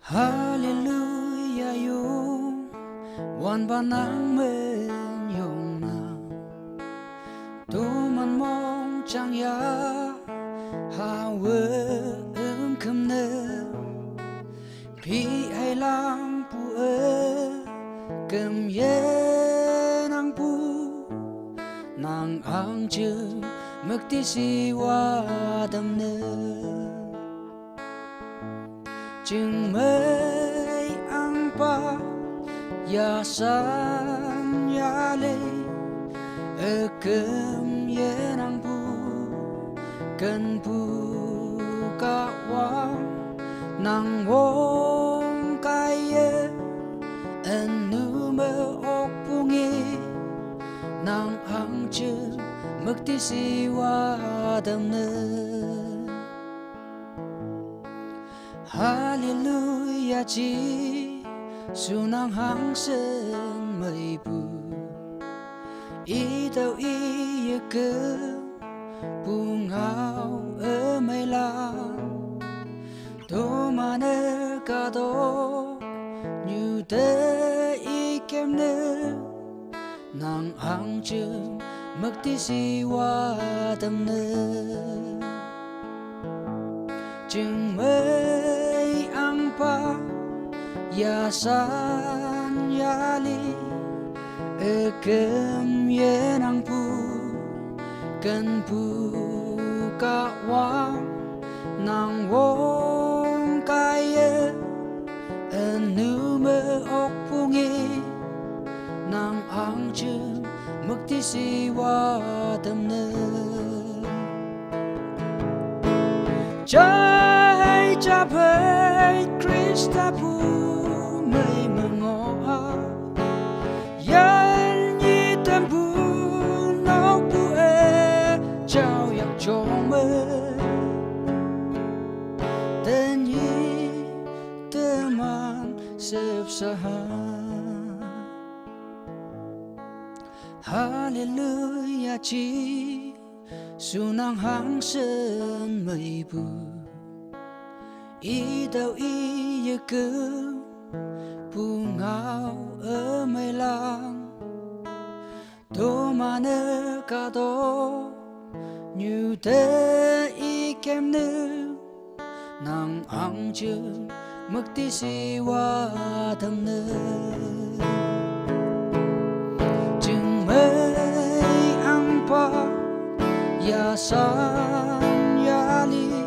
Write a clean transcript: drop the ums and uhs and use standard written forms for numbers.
Hallelujah yung wan ba nang men yung na tuman mong chang ya ha vơ khâm nơ pi ai lang pu cầm ye nang pu nang ang chư mực ti si wa đam nơ chừng mấy ang pa ya san ya lê cơm ye nang pu cần pu ca wang nang wong kai ye en nu mơ ok pu nghe nang ang chư mực ti si wa đam nơ Hallelujah chi su nang hang sơn mây bù ý đâu ý ye cơ bù ngao ở mây lan tô mà nơ ca đô như tê ý kem nơ nang hang chừng mực ti si wa đam nơ chừng mấy ang pa ya san ya li cơm ye nang pu cần pu ca wang nang wong kai ye nu mơ ok pu nghe nang ang chư mực ti si wa đam nơ trái cha phơi Krista pu mây mờ ngõ yan nhi tâm pu nóc pu trao yak cho mơ tên nhi tơ man sep sa Hallelujah chi su nang hang sơn mây bù ý đâu ý ye cơ bù ngao ở mây lang tô mà nơ ca đô như thế ý kem nơ nang ang chư mực ti si wa đam nơ chừng mấy ang pa ya san ya li